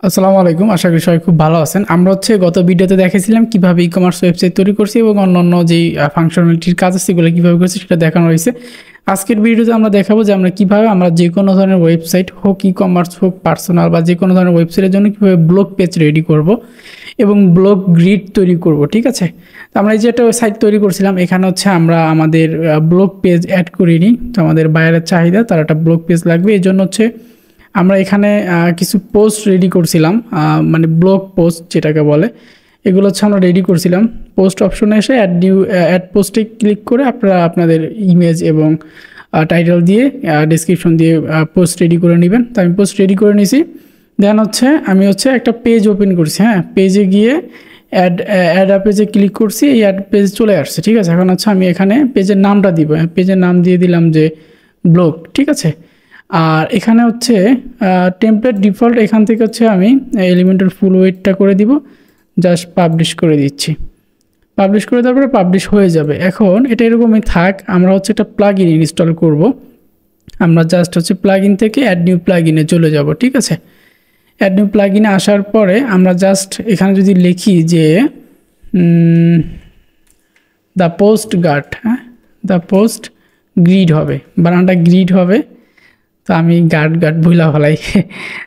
আসসালামু আলাইকুম, আশা করি সবাই খুব ভালো আছেন। আমরা গত ভিডিওতে দেখেছিলাম কিভাবে ই কমার্স ওয়েবসাইট তৈরি করছি এবং অন্যান্য যেই ফাংশনালিটির কাজ আছে সেগুলো কীভাবে করছি সেটা দেখানো হয়েছে। আজকের ভিডিওতে আমরা দেখাবো যে আমরা কীভাবে যে কোনো ধরনের ওয়েবসাইট হোক, ই কমার্স হোক, পার্সোনাল বা যে কোনো ধরনের ওয়েবসাইটের জন্য কীভাবে ব্লগ পেজ রেডি করব এবং ব্লগ গ্রিড তৈরি করব। ঠিক আছে, তো আমরা এই যে একটা সাইট তৈরি করছিলাম, এখানে আমরা আমাদের ব্লগ পেজ অ্যাড করিনি। তো আমাদের বাইরের চাহিদা, তার একটা ব্লগ পেজ লাগবে, এই জন্য আমরা এখানে কিছু পোস্ট রেডি করছিলাম, মানে ব্লগ পোস্ট যেটাকে বলে, এগুলো আমরা রেডি করছিলাম। পোস্ট অপশনে এসে অ্যাড পোস্টে ক্লিক করে আপনারা আপনাদের ইমেজ এবং টাইটেল দিয়ে ডেসক্রিপশন দিয়ে পোস্ট রেডি করে নেবেন। তো আমি পোস্ট রেডি করে নিয়েছি। দেন আমি একটা পেজ ওপেন করছি। হ্যাঁ, পেজে গিয়ে অ্যাড পেজে ক্লিক করছি, এই অ্যাড পেজ চলে আসছে। ঠিক আছে, এখন আমি এখানে পেজের নামটা দিব। পেজের নাম দিয়ে দিলাম যে ব্লগ। ঠিক আছে, আর এখানে টেমপ্লেট ডিফল্ট, এখান থেকে আমি এলিমেন্টের ফুল ওয়েটটা করে দিব, জাস্ট পাবলিশ করে দিচ্ছি। পাবলিশ করে দেওয়ার পরে পাবলিশ হয়ে যাবে। এখন এটা এরকমই থাক, আমরা একটা প্লাগ ইন ইনস্টল করব। আমরা জাস্ট প্লাগ ইন থেকে অ্যাড নিউ প্লাগ ইনে চলে যাব। ঠিক আছে, অ্যাড নিউ প্লাগ ইনে আসার পরে আমরা জাস্ট এখানে যদি লিখি যে দ্য পোস্ট গার্ড, হ্যাঁ, দ্য পোস্ট গ্রিড হবে, বানানটা গ্রিড হবে। তো আমি গার্ড ভুলা ফেলাই।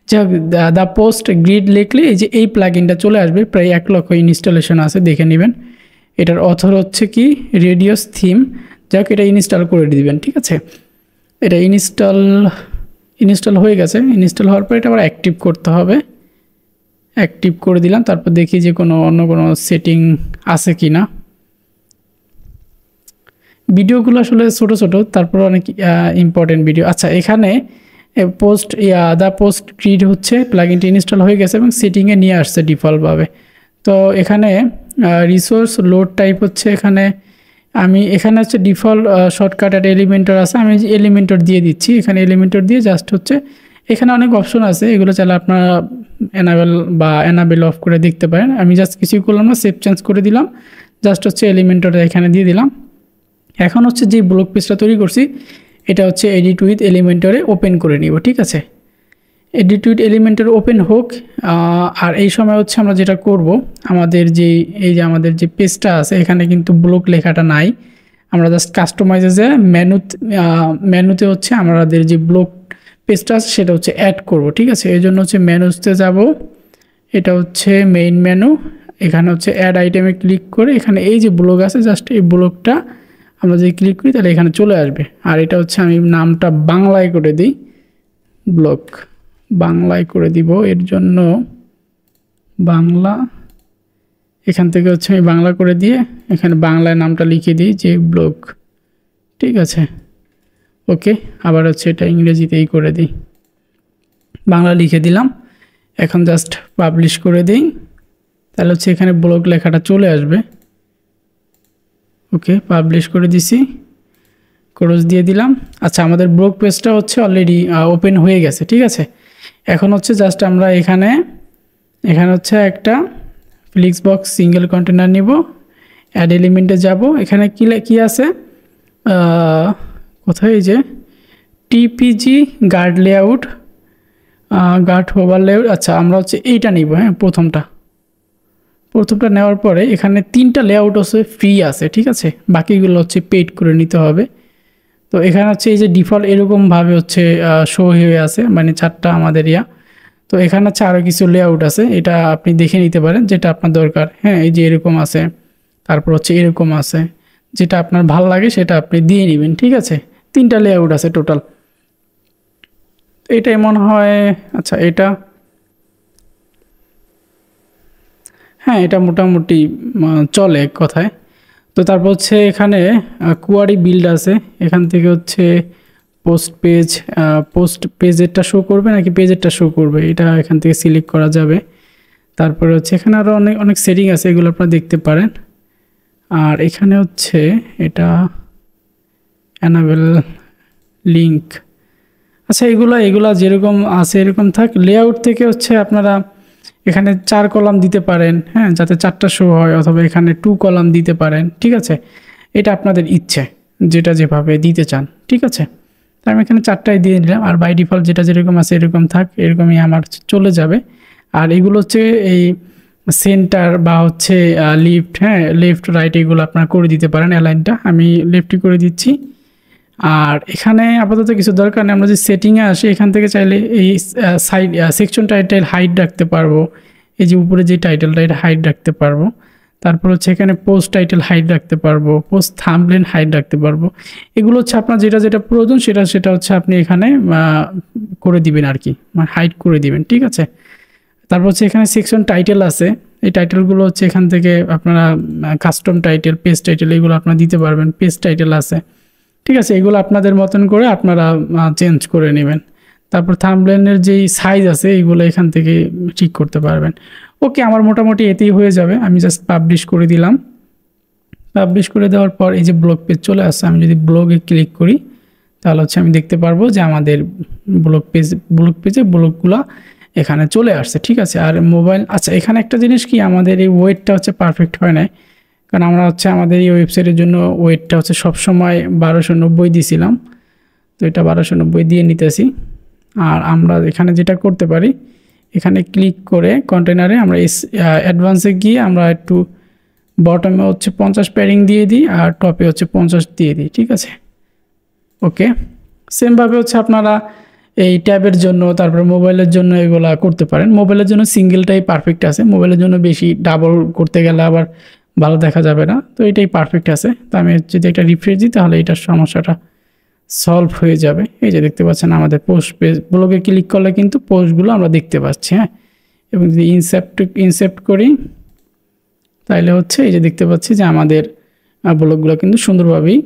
যাই হোক, দ্য পোস্ট গ্রিড লিখলে এই প্লাগইনটা চলে আসবে। প্রায় 1 লক্ষ ইনস্টলেশন আছে, দেখে নেবেন। এটার অথর কি রেডিয়াস থিম। যাই হোক, এটা ইনস্টল করে দিবেন। ঠিক আছে, এটা ইনস্টল হয়ে গেছে। ইনস্টল হওয়ার পর এটা আবার অ্যাক্টিভ করতে হবে। অ্যাক্টিভ করে দিলাম, তারপর দেখি যে অন্য কোনো সেটিং আছে কি না। ভিডিওগুলো আসলে ছোটো ছোটো, তারপর অনেক ইম্পর্টেন্ট ভিডিও। আচ্ছা, এখানে দ্য পোস্ট গ্রিড প্লাগইনটি ইনস্টল হয়ে গেছে এবং সেটিংয়ে নিয়ে আসছে ডিফল্টভাবে। তো এখানে রিসোর্স লোড টাইপ এখানে ডিফল্ট শর্টকাট একটা এলিমেন্টর আছে, আমি এলিমেন্টর দিয়ে দিচ্ছি। এখানে এলিমেন্টর দিয়ে জাস্ট এখানে অনেক অপশন আছে, এগুলো চাইলে আপনারা এনাবেল অফ করে দেখতে পারেন। আমি জাস্ট কিছুই করলাম না, সেভ চেঞ্জ করে দিলাম। জাস্ট এলিমেন্টরটা এখানে দিয়ে দিলাম। এখন যে ব্লগ পেজটা তৈরি করছি এটা এডিট উইথ এলিমেন্টরে ওপেন করে নিব। ঠিক আছে, এডিট উইথ এলিমেন্টরে ওপেন হোক। আর এই সময় আমরা যেটা করব, আমাদের আমাদের যে পেজটা আছে এখানে কিন্তু ব্লগ লেখাটা নাই। আমরা জাস্ট কাস্টমাইজে যে মেনুতে আমাদের যে ব্লগ পেজটা আছে সেটা অ্যাড করব। ঠিক আছে, এই জন্য মেনুতে যাব। এটা মেইন মেনু। এখানে অ্যাড আইটেমে ক্লিক করে এখানে এই যে ব্লগ আছে, জাস্ট এই ব্লগটা আমরা যদি ক্লিক করি তাহলে এখানে চলে আসবে। আর এটা আমি নামটা বাংলায় করে দিই, ব্লগ বাংলায় করে দিব। এর জন্য বাংলা, এখান থেকে আমি বাংলা করে দিয়ে এখানে বাংলায় নামটা লিখে দিই যে ব্লগ। ঠিক আছে, ওকে। আবার এটা ইংরেজিতেই করে দিই, বাংলা লিখে দিলাম। এখন জাস্ট পাবলিশ করে দিই, তাহলে এখানে ব্লগ লেখাটা চলে আসবে। ওকে, পাবলিশ করে দিছি, ক্লোজ দিয়ে দিলাম। আচ্ছা, আমাদের ব্লগ পেজটা অলরেডি ওপেন হয়ে গেছে। ঠিক আছে, এখন জাস্ট আমরা এখানে একটা ফ্লিক্স বক্স সিঙ্গেল কন্টেনার নিব, অ্যাড এলিমেন্টে যাব। এখানে কি আছে, কোথায় যে টিপিজি grid layout, grid over layout. আচ্ছা, আমরা এইটা নিব। হ্যাঁ, প্রথমটা নেওয়ার পরে এখানে 3টা লেআউট ফ্রি আছে। ঠিক আছে, বাকিগুলো পেইড করে নিতে হবে। তো এখানে এই যে ডিফল্ট এরকমভাবে শো হয়ে আছে, মানে 4টা আমাদের তো এখানে আরও কিছু লেআউট আছে, এটা আপনি দেখে নিতে পারেন যেটা আপনার দরকার। হ্যাঁ, এই যে এরকম আছে, তারপর এরকম আছে, যেটা আপনার ভালো লাগে সেটা আপনি দিয়ে নেবেন। ঠিক আছে, 3টা লেআউট আছে টোটাল। এটাই মনে হয়। আচ্ছা, এটা হ্যাঁ, এটা মোটামুটি চলে এক কথায়। তো তারপর এখানে কোয়ারি বিল্ড আছে, এখান থেকে পোস্ট পেজেরটা শো করবে নাকি পেজেরটা শো করবে, এটা এখান থেকে সিলেক্ট করা যাবে। তারপরে এখানে আরও অনেক সেটিং আছে, এগুলো আপনারা দেখতে পারেন। আর এখানে এটা অ্যানাবেল লিঙ্ক। আচ্ছা, এগুলা যেরকম আছে এরকম থাক। লেআউট থেকে আপনারা এখানে 4 কলাম দিতে পারেন, হ্যাঁ, যাতে 4টা শো হয়, অথবা এখানে 2 কলাম দিতে পারেন। ঠিক আছে, এটা আপনাদের ইচ্ছে, যেটা যেভাবে দিতে চান। ঠিক আছে, তাই আমি এখানে 4টাই দিয়ে দিলাম। আর বাই ডিফল্ট যেটা যেরকম আছে এরকম থাক, এরকমই আমার চলে যাবে। আর এগুলো হচ্ছে এই সেন্টার বা হচ্ছে লিফট, হ্যাঁ লেফট রাইট এগুলো আপনারা করে দিতে পারেন। অ্যালাইনটা আমি লেফটই করে দিচ্ছি। আর এখানে আপাতত কিছু দরকার নেই, আমরা যে সেটিংয়ে আসি এখান থেকে চাইলে এই সাইড সেকশন টাইটেল হাইড রাখতে পারবো, এই যে উপরে যে টাইটেলটা এটা হাইড রাখতে পারবো। তারপর হচ্ছে এখানে পোস্ট টাইটেল হাইড রাখতে পারবো, পোস্ট থাম্বনেল হাইড রাখতে পারবো। এগুলো হচ্ছে আপনার যেটা যেটা প্রয়োজন সেটা হচ্ছে আপনি এখানে করে দিবেন আর কি, মানে হাইড করে দিবেন, ঠিক আছে। তারপর হচ্ছে এখানে সেকশন টাইটেল আছে, এই টাইটেলগুলো হচ্ছে এখান থেকে আপনারা কাস্টম টাইটেল, পেজ টাইটেল এগুলো আপনারা দিতে পারবেন। পেজ টাইটেল আছে, ঠিক আছে, এগুলো আপনাদের মতন করে আপনারা চেঞ্জ করে নেবেন। তারপর থাম্বনেলের যেই সাইজ আছে এইগুলো এখান থেকে ঠিক করতে পারবেন। ওকে, আমার মোটামুটি এতেই হয়ে যাবে। আমি জাস্ট পাবলিশ করে দিলাম। পাবলিশ করে দেওয়ার পর এই যে ব্লগ পেজ চলে আসছে, আমি যদি ব্লগে ক্লিক করি তাহলে হচ্ছে আমি দেখতে পারবো যে আমাদের ব্লগ পেজে ব্লগগুলো এখানে চলে আসছে, ঠিক আছে। আর মোবাইল, আচ্ছা এখানে একটা জিনিস কি, আমাদের এই ওয়েটটা হচ্ছে পারফেক্ট হয় না, কারণ আমরা হচ্ছে আমাদের এই ওয়েবসাইটের জন্য ওয়েটটা হচ্ছে সবসময় 1290 দিয়েছিলাম, তো এটা 1290 দিয়ে নিতেছি। আর আমরা এখানে যেটা করতে পারি, এখানে ক্লিক করে কন্টেনারে আমরা অ্যাডভান্সে গিয়ে আমরা একটু বটমে হচ্ছে 50 প্যাডিং দিয়ে দিই আর টপে হচ্ছে 50 দিয়ে দিই, ঠিক আছে। ওকে, সেমভাবে হচ্ছে আপনারা এই ট্যাবের জন্য, তারপরে মোবাইলের জন্য এগুলা করতে পারেন। মোবাইলের জন্য সিঙ্গেলটাই পারফেক্ট আছে, মোবাইলের জন্য বেশি ডাবল করতে গেলে আবার ভালো দেখা যাবে না, তো এটাই পারফেক্ট আছে। তো আমি যদি একটা রিফ্রেশ দিই তাহলে এটার সমস্যাটা সলভ হয়ে যাবে। এই যে দেখতে পাচ্ছেন আমাদের পোস্ট পেজ, ব্লগে ক্লিক করলে কিন্তু পোস্টগুলো আমরা দেখতে পাচ্ছি, হ্যাঁ। এবং যদি ইনসেপ্ট করি তাহলে হচ্ছে এই যে দেখতে পাচ্ছি যে আমাদের ব্লগগুলো কিন্তু সুন্দরভাবেই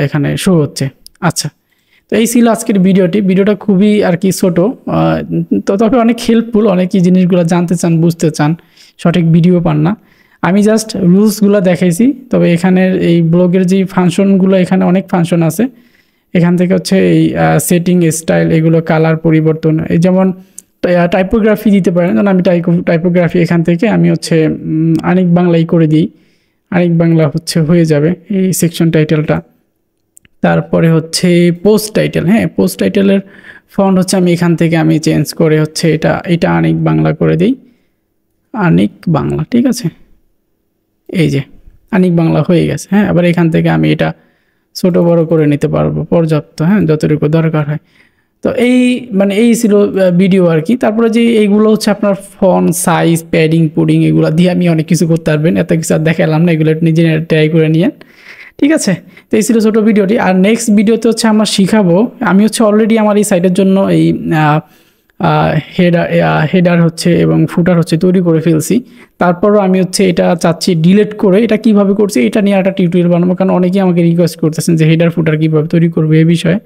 এখানে শো হচ্ছে। আচ্ছা, তো এই ছিল আজকের ভিডিওটা খুবই আর কি ছোটো, তো তবে অনেক হেল্পফুল, অনেকই জিনিসগুলো জানতে চান, বুঝতে চান, সঠিক ভিডিও পান না। আমি জাস্ট রুলসগুলো দেখাইছি, তবে এখানের এই ব্লগের যে ফাংশনগুলো, এখানে অনেক ফাংশন আছে। এখান থেকে হচ্ছে এই সেটিং স্টাইল, এগুলো কালার পরিবর্তন, এই যেমন টাইপোগ্রাফি দিতে পারেন, যেমন আমি টাইপোগ্রাফি এখান থেকে আমি হচ্ছে আনিক বাংলাই করে দিই, আনিক বাংলা হচ্ছে হয়ে যাবে এই সেকশন টাইটেলটা। তারপরে হচ্ছে পোস্ট টাইটেল, হ্যাঁ পোস্ট টাইটেলের ফন্ট হচ্ছে আমি এখান থেকে আমি চেঞ্জ করে হচ্ছে এটা আনিক বাংলা করে দিই, আনিক বাংলা, ঠিক আছে। এই যে আনিক বাংলা হয়ে গেছে, হ্যাঁ। আবার এখান থেকে আমি এটা ছোট বড় করে নিতে পারবো পর্যাপ্ত, হ্যাঁ যতটুকু দরকার হয়। তো এই ছিল ভিডিও আর কি। তারপরে যে এইগুলো হচ্ছে আপনার ফন্ট সাইজ, প্যাডিং পুডিং এগুলো দিয়ে আমি অনেক কিছু করতে পারবেন, এত কিছু আর দেখালাম না, এগুলো নিজে ট্রাই করে নিয়ে, ঠিক আছে। তো এই ছিল ছোটো ভিডিওটি। আর নেক্সট ভিডিওতে হচ্ছে আমরা শিখাবো, আমি হচ্ছে অলরেডি আমার এই সাইটের জন্য এই হেডার হচ্ছে এবং ফুটার হচ্ছে তৈরি করে ফেলছি। তারপরও আমি হচ্ছে এটা চাচ্ছি ডিলিট করে এটা কিভাবে করছি এটা নিয়ে একটা টিউটোরিয়াল বানাবো, কারণ অনেকেই আমাকে রিকোয়েস্ট করতেছেন যে হেডার ফুটার কীভাবে তৈরি করবে এই বিষয়ে।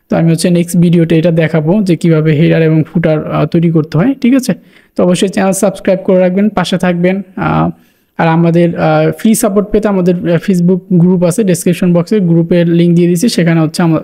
তো আমি হচ্ছে নেক্সট ভিডিওতে এটা দেখাবো যে কীভাবে হেডার এবং ফুটার তৈরি করতে হয়, ঠিক আছে। তো অবশ্যই চ্যানেল সাবস্ক্রাইব করে রাখবেন, পাশে থাকবেন। আর আমাদের ফ্রি সাপোর্ট পেতে আমাদের ফেসবুক গ্রুপ আছে, ডেসক্রিপশন বক্সে গ্রুপের লিঙ্ক দিয়ে দিয়েছি, সেখানে হচ্ছে আমার